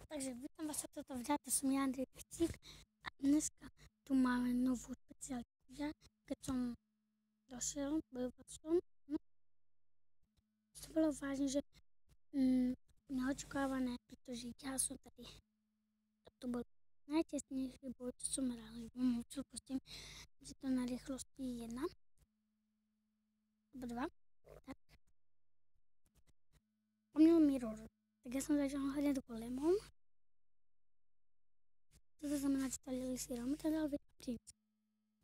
Takže vítam vás toto videa, to som ja, Andrej Pecík a dneska tu máme novú špeciálku. Ja, keď som došiel, bojovať som, to bolo vážne, že neočakávané, pretože ja som tady, to bol najtesnejší boj, čo som hral, čo pustím, že to na rýchlosti 1 alebo 2, tak pomnil mirror, tak ja som začal hľadať golemom. To znamená, že stali si Romy, teda dal veľa princ.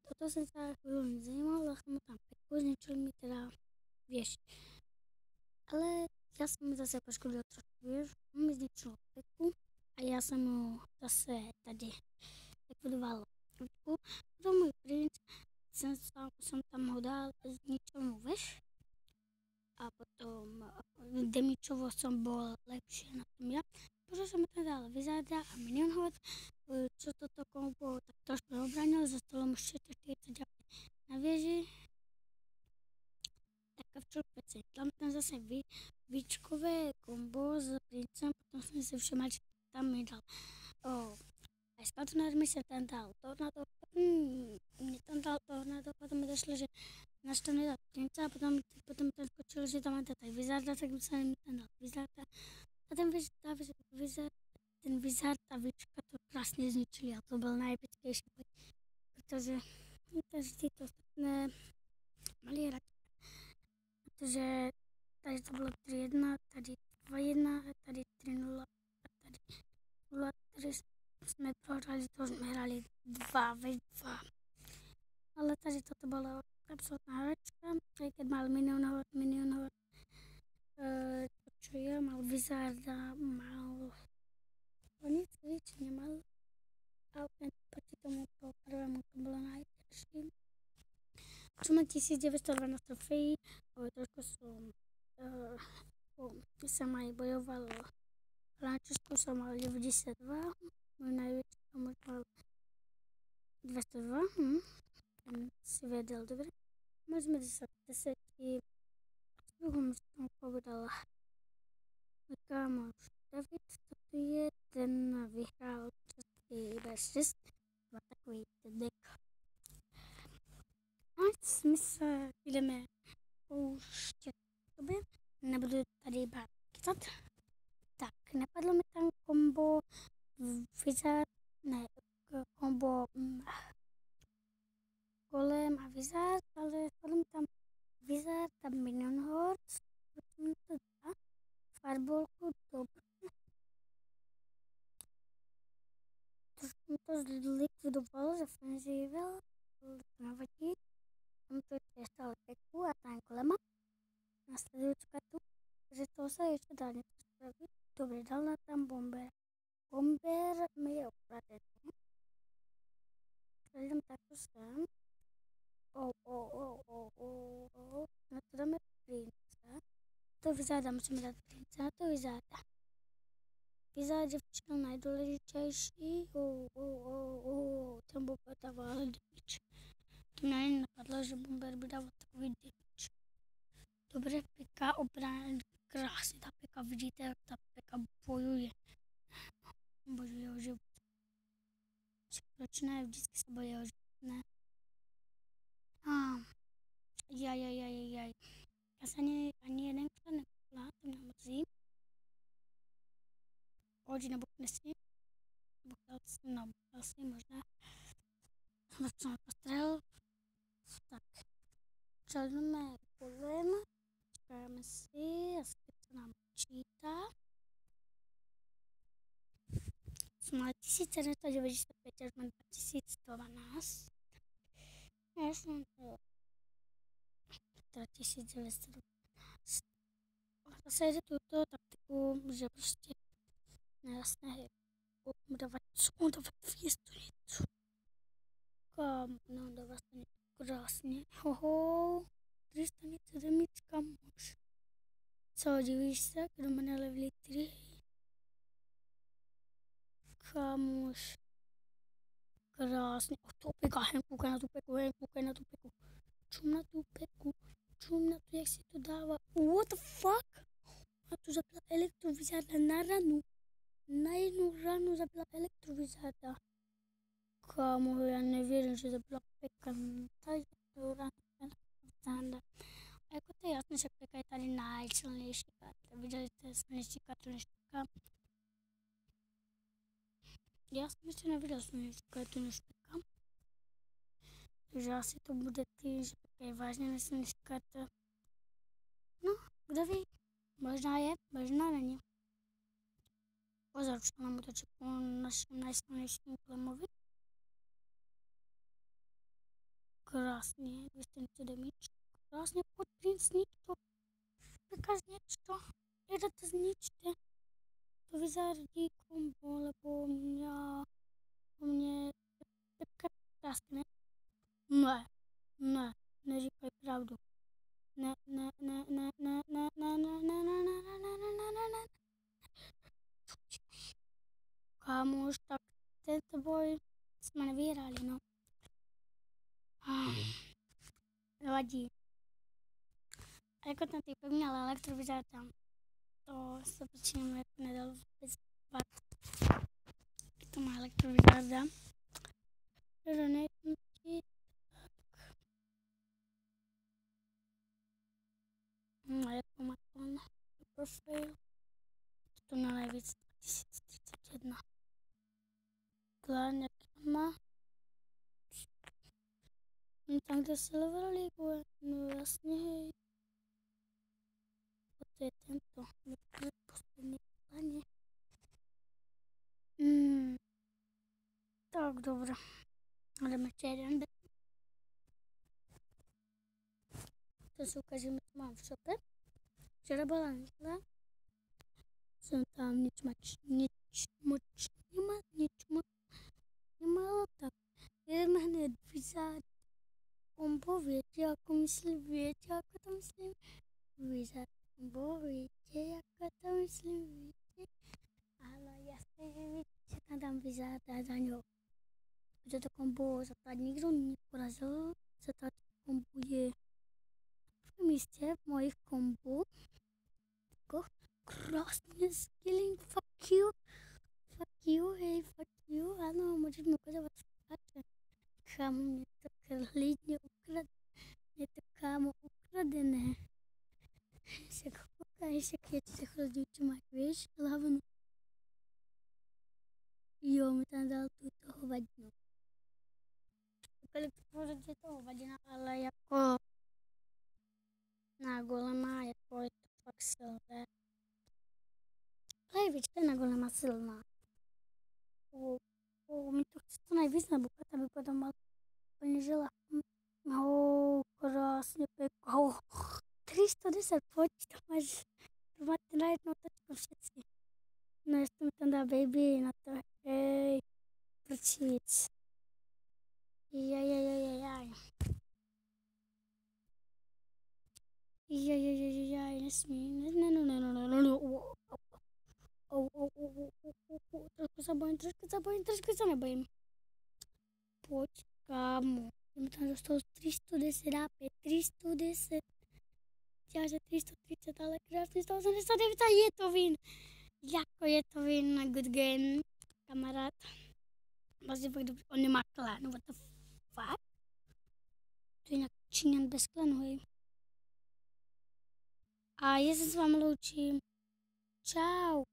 Toto som sa chvíľu nezajímal, dal som mu tam peku, zničil mi teda, vieš. Ale ja som mi zase poškodil trošku, vieš, on mi zničil peku a ja som mu zase tady likvidoval peku. Potom môj princ, som tam ho dal, zničil mu veš. A potom demičovo som bol lepšie na tom ja. Potom som tam dal Wizarda a Minion Horde, čo toto kombo tak trošku obranil, zostalo mu 449 na vieži. Taká v 100%. Tam zase víčkové kombo s princem, potom som si všimol, že tam mi dal aj Spartaner mi sa tam dal Tornado, mne tam dal Tornado, potom mi došlo, že náš tam nedal princa a potom tam skočil, že tam má dať aj Wizarda, tak sa mi tam dal Wizarda. A ten Wizard a víčka to krásne zničili a to bol najepickejší boj, pretože vždy to ostatné mali hrať. Pretože tady to bolo 3-1, tady 2-1, tady 3-0 a tady 0-3 sme prohrali, to sme hrali 2-2. Ale tady toto bolo absolútna hračka, aj keď mal Minion Horde, čo ja mal Wizarda, mal nic nemal. A proti tomu prvému to bolo najťažšie. Čo mám 1912 trofejí, trošku som aj bojoval na Česku, som mal 92, môj najväčší kamoš mal 202, ten si vedel dobre. Môžeme 10 druhom som povedal môj kamoš David, to tu je, ten vyhral český B6, má takový deck. Ať my se jdeme pouštět k tobě, nebudu tady iba kytat. Tak, napadlo mi tam kombo Wizard, kombo Golem a Wizard, ale spadlo mi tam Wizard a Minion Horde, proto mi to dá. Fireballku, dobré. Trošku mi to zlikvidovalo, že Frenzivel, to nevadí. Tam to je stále peku a tam Golema. Nasledujúcu kartu, že to sa ešte dá niečo spraviť. Dobre, dal na tam Bomber. Bomber mi je ukradený. Prejdem takto sem. Na to dáme princa. To Wizarda, musíme dať princa, na to Wizarda. Wizard je včera najdôležitejší. Ten Bomber dával damage. To mňa nenapadlo, že Bomber by dával takový damage. Dobre, Peka obránil krásne, tá Peka, vidíte, jak tá Peka bojuje. Bojuje o život. Proč ne, vždycky sa bojí o život, ne? Jaj. Ja sa ani jeden krát nepokladá, to mňa mrzí. Hoď nebuchne si. Buchal si možná. Som postrel. Tak. Čelíme Golem. Čakáme si, asi keď sa nám číta. Som mal 1795, až mám 2012. Ja som to 1912. Zase jde túto taktiku, že proste nejasné budeme dávať fiestu něco. Kam, no dává stanice krásně. 3 stanice demička muž. Co, divíš se, kdo má na leveli 3? Kamuš. Krásně. To Peka, koukaj na tu Peku. Čum na tu, jak si to dává. What the fuck? A tu zapla elektrovizárna na ranu. на едну рану забила електровизата. Камо, я не вірю, що забила пекан. Та я рану електровизата. А як от ясно, що пека Італії найсильніші катри. Виділи те сильніші катри, ніж ясно, що не виділа сильніші катри, ніж пека. Že to bude ty, že je vážně myslím, že to... No, kdo ví, možná je, možná není. Pozor, už mám otočit po našem najsilnějším klemovi. Krásně, vystaňte do míčka. Krásně podprým, znič to. Peka znič to. Jedete zničte. To vyzárdí kombo, lebo mě peka krásně. Ne, neříkaj pravdu. Ne. Kámoš, tak tento boj jsme nevyhráli, no. Nevadí. A jako ten typ měl elektrovizor tam, to se počínám jako nedalo vůbec bát. To má elektrovizor tam. Jako má ten profil. To měla nejvíc 2031. Plán, jaký má? No tam, kde se level liguje. No jasně, hej. To je tento. Poslední pláně. Tak, dobré. Jdeme ještě jeden bet. To si ukážeme, co mám v šope. Včera byla neděle. Jsem tam nič moc nemala, tak jdeme hned vyzát kombo, víte, jako myslím, vyzát kombo, víte, jako to myslím, víte, ale jasně, že víte, že tam dám vyzát a za něho. Protože to kombo zatát nikdo neporazil, zatát kombo je na prvním místě v mojich kombo. Krásně skilling, fuck you, hej, fuck you, ano, můžeš mi ukazovat spáče. Kámo, mě to klidně ukradené. Se koukáš, jak je to chodí, čo máš, víš, hlavnu. Jo, mi tam dal tu toho vadinu. Kolik pořád je toho vadina, ale jako na golema, jako je to fakt silné. Levička na golema silná. Mi to chce to nejvíc nabukat, aby potom mal úplně žila. Krásně pěkně. 310, pojď, to máte na jedno tečko všetci. No jestli mi tam dá baby na to, hej, prčíc. Jaj. Nesmí, no. Trošku se nebojím. Pojď, kámo. Jsem tam dostal 310 AP, 310. Chtěla, že 330, ale krásně 189 a je to win. Jako je to win na good game, kamarád. Vlastně fakt dobře, on nemá klan, what the fuck? To je nějak Číňan bez klanu, hej. A já se s vámi loučím. Čau.